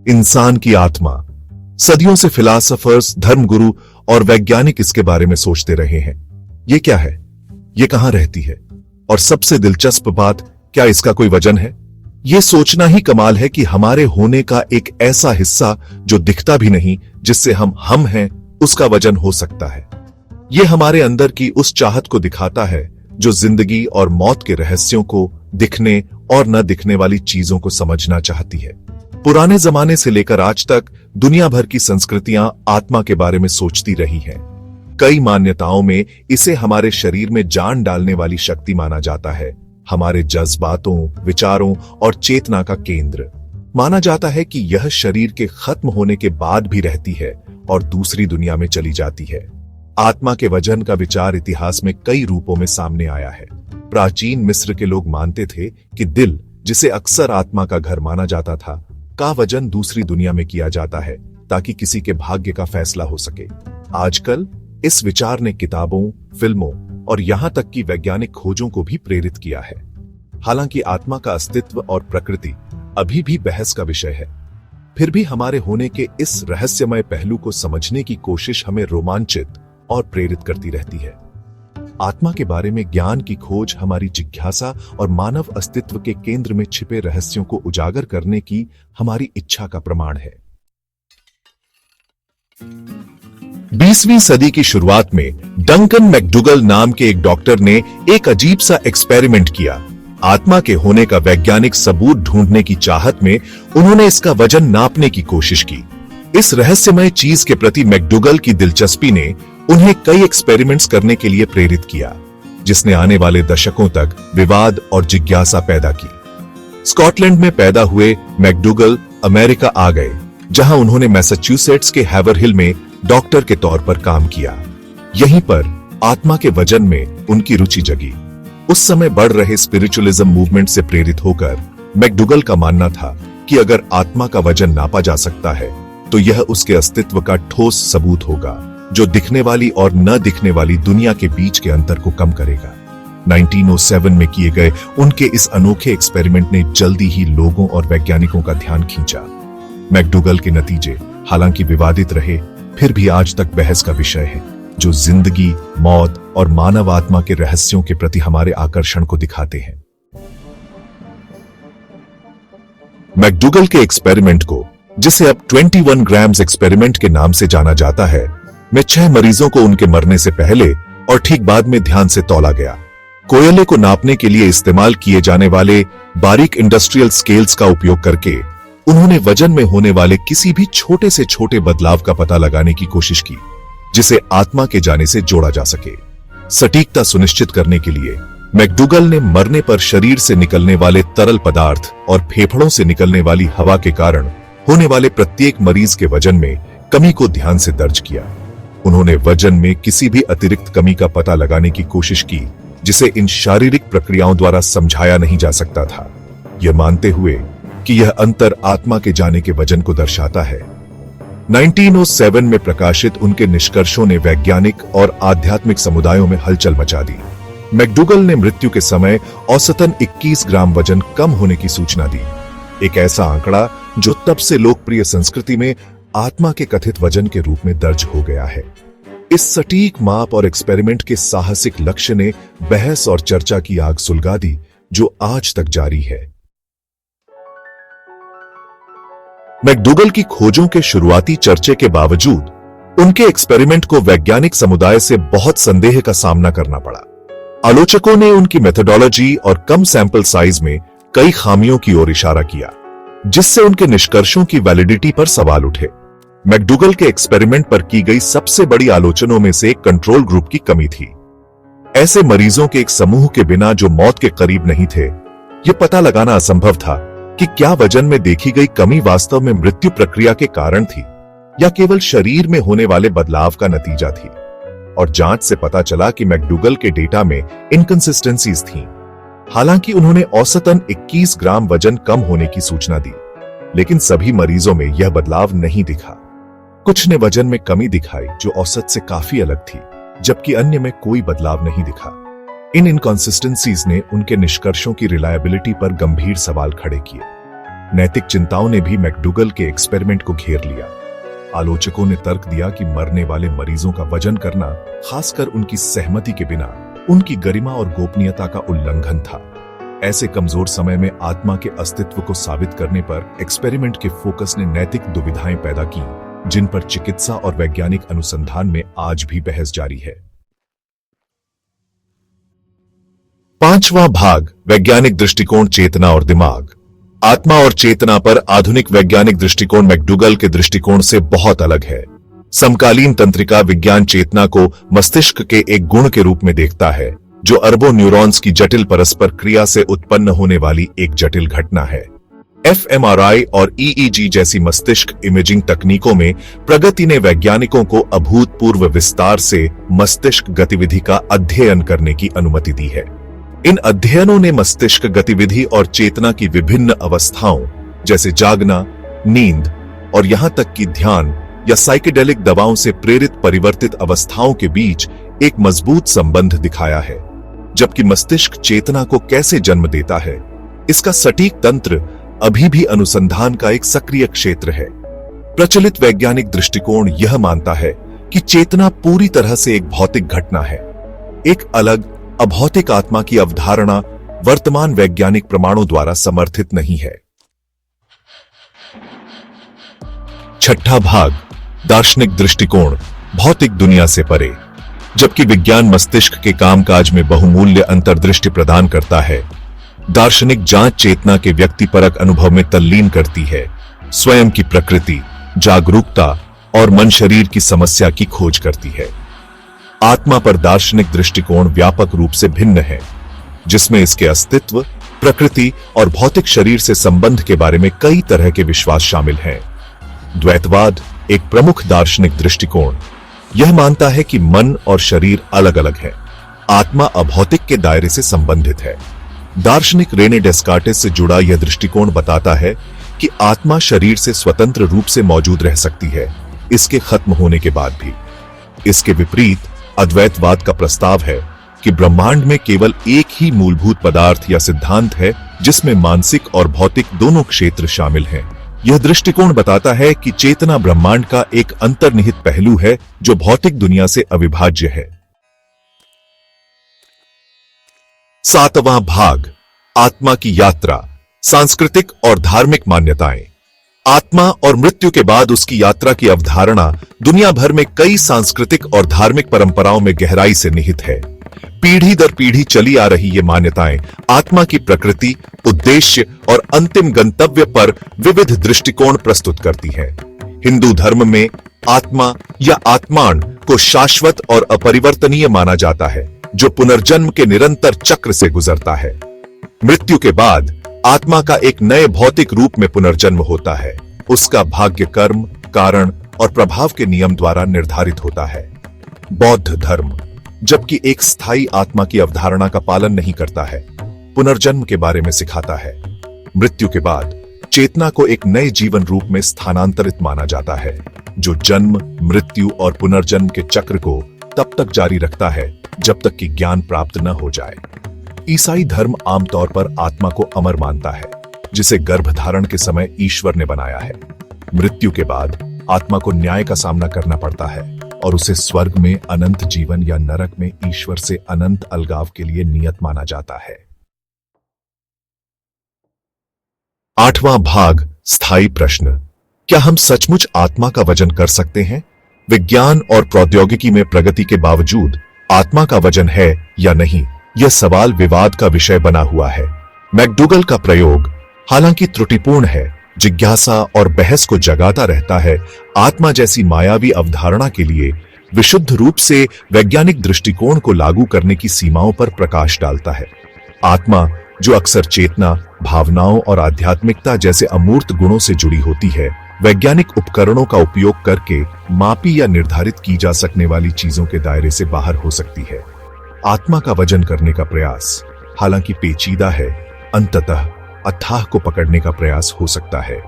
इंसान की आत्मा। सदियों से फिलासफर्स, धर्मगुरु और वैज्ञानिक इसके बारे में सोचते रहे हैं। ये क्या है? ये कहां रहती है? और सबसे दिलचस्प बात, क्या इसका कोई वजन है? ये सोचना ही कमाल है कि हमारे होने का एक ऐसा हिस्सा जो दिखता भी नहीं, जिससे हम हैं, उसका वजन हो सकता है। ये हमारे अंदर की उस चाहत को दिखाता है जो जिंदगी और मौत के रहस्यों को, दिखने और न दिखने वाली चीजों को समझना चाहती है। पुराने जमाने से लेकर आज तक दुनिया भर की संस्कृतियां आत्मा के बारे में सोचती रही हैं। कई मान्यताओं में इसे हमारे शरीर में जान डालने वाली शक्ति माना जाता है, हमारे जज्बातों, विचारों और चेतना का केंद्र। माना जाता है कि यह शरीर के खत्म होने के बाद भी रहती है और दूसरी दुनिया में चली जाती है। आत्मा के वजन का विचार इतिहास में कई रूपों में सामने आया है। प्राचीन मिस्र के लोग मानते थे कि दिल, जिसे अक्सर आत्मा का घर माना जाता था, का वजन दूसरी दुनिया में किया जाता है ताकि किसी के भाग्य का फैसला हो सके। आजकल इस विचार ने किताबों, फिल्मों और यहां तक कि वैज्ञानिक खोजों को भी प्रेरित किया है। हालांकि आत्मा का अस्तित्व और प्रकृति अभी भी बहस का विषय है, फिर भी हमारे होने के इस रहस्यमय पहलू को समझने की कोशिश हमें रोमांचित और प्रेरित करती रहती है। आत्मा के बारे में ज्ञान की खोज हमारी जिज्ञासा और मानव अस्तित्व के केंद्र में छिपे रहस्यों को उजागर करने की हमारी इच्छा का प्रमाण है। 20वीं सदी की शुरुआत में डंकन मैकडूगल नाम के एक डॉक्टर ने एक अजीब सा एक्सपेरिमेंट किया। आत्मा के होने का वैज्ञानिक सबूत ढूंढने की चाहत में उन्होंने इसका वजन नापने की कोशिश की। इस रहस्यमय चीज के प्रति मैकडूगल की दिलचस्पी ने उन्हें कई एक्सपेरिमेंट्स करने के लिए प्रेरित किया, जिसने आने वाले दशकों तक विवाद और जिज्ञासा पैदा की। स्कॉटलैंड में पैदा हुए मैकडूगल अमेरिका आ गए, जहां उन्होंने मैसाचुसेट्स के हैवरहिल में डॉक्टर के तौर पर काम किया। यहीं पर आत्मा के वजन में उनकी रुचि जगी। उस समय बढ़ रहे स्पिरिचुअलिज्म मूवमेंट से प्रेरित होकर मैकडूगल का मानना था कि अगर आत्मा का वजन नापा जा सकता है तो यह उसके अस्तित्व का ठोस सबूत होगा, जो दिखने वाली और न दिखने वाली दुनिया के बीच के अंतर को कम करेगा। 1907 में किए गए उनके इस अनोखे एक्सपेरिमेंट ने जल्दी ही लोगों और वैज्ञानिकों का ध्यान खींचा। मैकडूगल के नतीजे हालांकि विवादित रहे, फिर भी आज तक बहस का विषय है, जो जिंदगी, मौत और मानव आत्मा के रहस्यों के प्रति हमारे आकर्षण को दिखाते हैं। मैकडूगल के एक्सपेरिमेंट को, जिसे अब 21 ग्राम्स एक्सपेरिमेंट के नाम से जाना जाता है, में 6 मरीजों को उनके मरने से पहले और ठीक बाद में ध्यान से तौला गया। कोयले को नापने के लिए इस्तेमाल किए जाने वाले बारीक इंडस्ट्रियल स्केल्स का उपयोग करके उन्होंने वजन में होने वाले किसी भी छोटे से छोटे बदलाव का पता लगाने की कोशिश की, जिसे आत्मा के जाने से जोड़ा जा सके। सटीकता सुनिश्चित करने के लिए मैकडूगल ने मरने पर शरीर से निकलने वाले तरल पदार्थ और फेफड़ों से निकलने वाली हवा के कारण होने वाले प्रत्येक मरीज के वजन में कमी को ध्यान से दर्ज किया। उन्होंने वजन में किसी भी अतिरिक्त कमी का पता लगाने की कोशिश की, जिसे इन शारीरिक प्रक्रियाओं द्वारा समझाया नहीं जा सकता था, यह मानते हुए कि यह अंतर आत्मा के जाने के वजन को दर्शाता है। 1907 में प्रकाशित उनके निष्कर्षों ने वैज्ञानिक और आध्यात्मिक समुदायों में हलचल मचा दी। मैकडूगल ने मृत्यु के समय औसतन 21 ग्राम वजन कम होने की सूचना दी, एक ऐसा आंकड़ा जो तब से लोकप्रिय संस्कृति में आत्मा के कथित वजन के रूप में दर्ज हो गया है। इस सटीक माप और एक्सपेरिमेंट के साहसिक लक्ष्य ने बहस और चर्चा की आग सुलगा दी, जो आज तक जारी है। मैकडूगल की खोजों के शुरुआती चर्चे के बावजूद उनके एक्सपेरिमेंट को वैज्ञानिक समुदाय से बहुत संदेह का सामना करना पड़ा। आलोचकों ने उनकी मेथोडोलॉजी और कम सैंपल साइज में कई खामियों की ओर इशारा किया, जिससे उनके निष्कर्षों की वैलिडिटी पर सवाल उठे। मैकडूगल के एक्सपेरिमेंट पर की गई सबसे बड़ी आलोचनाओं में से कंट्रोल ग्रुप की कमी थी। ऐसे मरीजों के एक समूह के बिना जो मौत के करीब नहीं थे, यह पता लगाना असंभव था कि क्या वजन में देखी गई कमी वास्तव में मृत्यु प्रक्रिया के कारण थी या केवल शरीर में होने वाले बदलाव का नतीजा थी। और जांच से पता चला कि मैकडूगल के डेटा में इनकंसिस्टेंसीज थीं। हालांकि उन्होंने औसतन 21 ग्राम वजन कम होने की सूचना दी, लेकिन सभी मरीजों में यह बदलाव नहीं दिखा। कुछ ने वजन में कमी दिखाई जो औसत से काफी अलग थी, जबकि अन्य में कोई बदलाव नहीं दिखा। इन इनकंसिस्टेंसीज ने उनके निष्कर्षों की रिलायबिलिटी पर गंभीर सवाल खड़े किए। नैतिक चिंताओं ने भी मैकडूगल के एक्सपेरिमेंट को घेर लिया। आलोचकों ने तर्क दिया कि मरने वाले मरीजों का वजन करना, खासकर उनकी सहमति के बिना, उनकी गरिमा और गोपनीयता का उल्लंघन था। ऐसे कमजोर समय में आत्मा के अस्तित्व को साबित करने पर एक्सपेरिमेंट के फोकस ने नैतिक दुविधाएं पैदा की, जिन पर चिकित्सा और वैज्ञानिक अनुसंधान में आज भी बहस जारी है। पांचवां भाग, वैज्ञानिक दृष्टिकोण, चेतना और दिमाग। आत्मा और चेतना पर आधुनिक वैज्ञानिक दृष्टिकोण मैकडूगल के दृष्टिकोण से बहुत अलग है। समकालीन तंत्रिका विज्ञान चेतना को मस्तिष्क के एक गुण के रूप में देखता है, जो अरबों न्यूरॉन्स की जटिल परस्पर क्रिया से उत्पन्न होने वाली एक जटिल घटना है। एफएमआरआई और ईईजी जैसी मस्तिष्क इमेजिंग तकनीकों में प्रगति ने वैज्ञानिकों को अभूतपूर्व विस्तार से मस्तिष्क गतिविधि का अध्ययन करने की अनुमति दी है। इन अध्ययनों ने मस्तिष्क गतिविधि और चेतना की विभिन्न अवस्थाओं, जैसे जागना, नींद और यहां तक कि ध्यान या साइकेडेलिक दवाओं से प्रेरित परिवर्तित अवस्थाओं के बीच एक मजबूत संबंध दिखाया है। जबकि मस्तिष्क चेतना को कैसे जन्म देता है, इसका सटीक तंत्र अभी भी अनुसंधान का एक सक्रिय क्षेत्र है। प्रचलित वैज्ञानिक दृष्टिकोण यह मानता है कि चेतना पूरी तरह से एक भौतिक घटना है। एक अलग अभौतिक आत्मा की अवधारणा वर्तमान वैज्ञानिक प्रमाणों द्वारा समर्थित नहीं है। छठा भाग, दार्शनिक दृष्टिकोण, भौतिक दुनिया से परे। जबकि विज्ञान मस्तिष्क के कामकाज में बहुमूल्य अंतर्दृष्टि प्रदान करता है, दार्शनिक जांच चेतना के व्यक्तिपरक अनुभव में तल्लीन करती है, स्वयं की प्रकृति, जागरूकता और मन शरीर की समस्या की खोज करती है। आत्मा पर दार्शनिक दृष्टिकोण व्यापक रूप से भिन्न है, जिसमें इसके अस्तित्व, प्रकृति और भौतिक शरीर से संबंध के बारे में कई तरह के विश्वास शामिल हैं। द्वैतवाद एक प्रमुख दार्शनिक दृष्टिकोण यह मानता है कि मन और शरीर अलग अलग है, आत्मा अभौतिक के दायरे से संबंधित है। दार्शनिक रेने डेस्कार्टेस से जुड़ा यह दृष्टिकोण बताता है कि आत्मा शरीर से स्वतंत्र रूप से मौजूद रह सकती है, इसके खत्म होने के बाद भी। इसके विपरीत अद्वैतवाद का प्रस्ताव है कि ब्रह्मांड में केवल एक ही मूलभूत पदार्थ या सिद्धांत है, जिसमें मानसिक और भौतिक दोनों क्षेत्र शामिल हैं। यह दृष्टिकोण बताता है कि चेतना ब्रह्मांड का एक अंतर्निहित पहलू है, जो भौतिक दुनिया से अविभाज्य है। सातवां भाग, आत्मा की यात्रा, सांस्कृतिक और धार्मिक मान्यताएं। आत्मा और मृत्यु के बाद उसकी यात्रा की अवधारणा दुनिया भर में कई सांस्कृतिक और धार्मिक परंपराओं में गहराई से निहित है। पीढ़ी दर पीढ़ी चली आ रही ये मान्यताएं आत्मा की प्रकृति, उद्देश्य और अंतिम गंतव्य पर विविध दृष्टिकोण प्रस्तुत करती हैं। हिंदू धर्म में आत्मा या आत्मान को शाश्वत और अपरिवर्तनीय माना जाता है, जो पुनर्जन्म के निरंतर चक्र से गुजरता है। मृत्यु के बाद आत्मा का एक नए भौतिक रूप में पुनर्जन्म होता है। उसका भाग्य कर्म, कारण और प्रभाव के नियम द्वारा निर्धारित होता है। बौद्ध धर्म, जबकि एक स्थायी आत्मा की अवधारणा का पालन नहीं करता है, पुनर्जन्म के बारे में सिखाता है। मृत्यु के बाद चेतना को एक नए जीवन रूप में स्थानांतरित माना जाता है, जो जन्म, मृत्यु और पुनर्जन्म के चक्र को तब तक जारी रखता है जब तक कि ज्ञान प्राप्त न हो जाए। ईसाई धर्म आमतौर पर आत्मा को अमर मानता है, जिसे गर्भधारण के समय ईश्वर ने बनाया है। मृत्यु के बाद आत्मा को न्याय का सामना करना पड़ता है और उसे स्वर्ग में अनंत जीवन या नरक में ईश्वर से अनंत अलगाव के लिए नियत माना जाता है। आठवां भाग, स्थायी प्रश्न, क्या हम सचमुच आत्मा का वजन कर सकते हैं? विज्ञान और प्रौद्योगिकी में प्रगति के बावजूद आत्मा का वजन है या नहीं, यह सवाल विवाद का विषय बना हुआ है। मैकडूगल का प्रयोग, हालांकि त्रुटिपूर्ण है, जिज्ञासा और बहस को जगाता रहता है। आत्मा जैसी मायावी अवधारणा के लिए विशुद्ध रूप से वैज्ञानिक दृष्टिकोण को लागू करने की सीमाओं पर प्रकाश डालता है। आत्मा, जो अक्सर चेतना, भावनाओं और आध्यात्मिकता जैसे अमूर्त गुणों से जुड़ी होती है, वैज्ञानिक उपकरणों का उपयोग करके मापी या निर्धारित की जा सकने वाली चीजों के दायरे से बाहर हो सकती है। आत्मा का वजन करने का प्रयास, हालांकि पेचीदा है, अंततः अथाह को पकड़ने का प्रयास हो सकता है।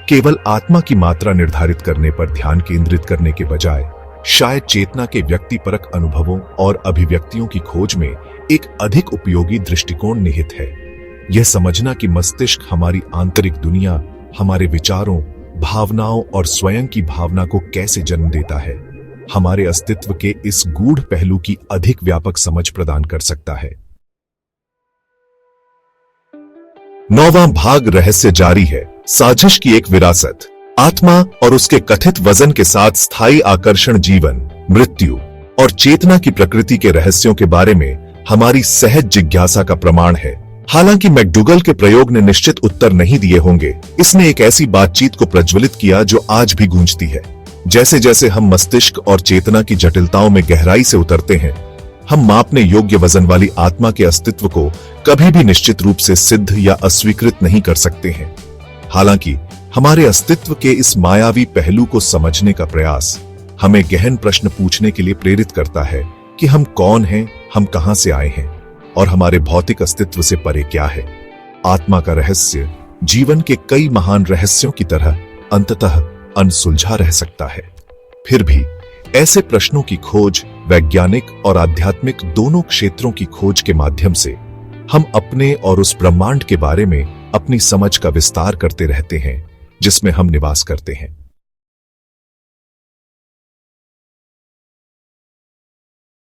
केवल आत्मा की मात्रा निर्धारित करने पर ध्यान केंद्रित करने के बजाय शायद चेतना के व्यक्तिपरक अनुभवों और अभिव्यक्तियों की खोज में एक अधिक उपयोगी दृष्टिकोण निहित है। यह समझना कि मस्तिष्क हमारी आंतरिक दुनिया, हमारे विचारों, भावनाओं और स्वयं की भावना को कैसे जन्म देता है, हमारे अस्तित्व के इस गूढ़ पहलू की अधिक व्यापक समझ प्रदान कर सकता है। 9वां भाग रहस्य जारी है। साजिश की एक विरासत। आत्मा और उसके कथित वजन के साथ स्थायी आकर्षण जीवन, मृत्यु और चेतना की प्रकृति के रहस्यों के बारे में हमारी सहज जिज्ञासा का प्रमाण है। हालांकि मैकडूगल के प्रयोग ने निश्चित उत्तर नहीं दिए होंगे, इसने एक ऐसी बातचीत को प्रज्वलित किया जो आज भी गूंजती है। जैसे जैसे हम मस्तिष्क और चेतना की जटिलताओं में गहराई से उतरते हैं, हम मापने योग्य वजन वाली आत्मा के अस्तित्व को कभी भी निश्चित रूप से सिद्ध या अस्वीकृत नहीं कर सकते हैं। हालांकि हमारे अस्तित्व के इस मायावी पहलू को समझने का प्रयास हमें गहन प्रश्न पूछने के लिए प्रेरित करता है कि हम कौन हैं, हम कहां से आए हैं और हमारे भौतिक अस्तित्व से परे क्या है। आत्मा का रहस्य जीवन के कई महान रहस्यों की तरह अंततः अनसुलझा रह सकता है। फिर भी ऐसे प्रश्नों की खोज वैज्ञानिक और आध्यात्मिक दोनों क्षेत्रों की खोज के माध्यम से हम अपने और उस ब्रह्मांड के बारे में अपनी समझ का विस्तार करते रहते हैं जिसमें हम निवास करते हैं।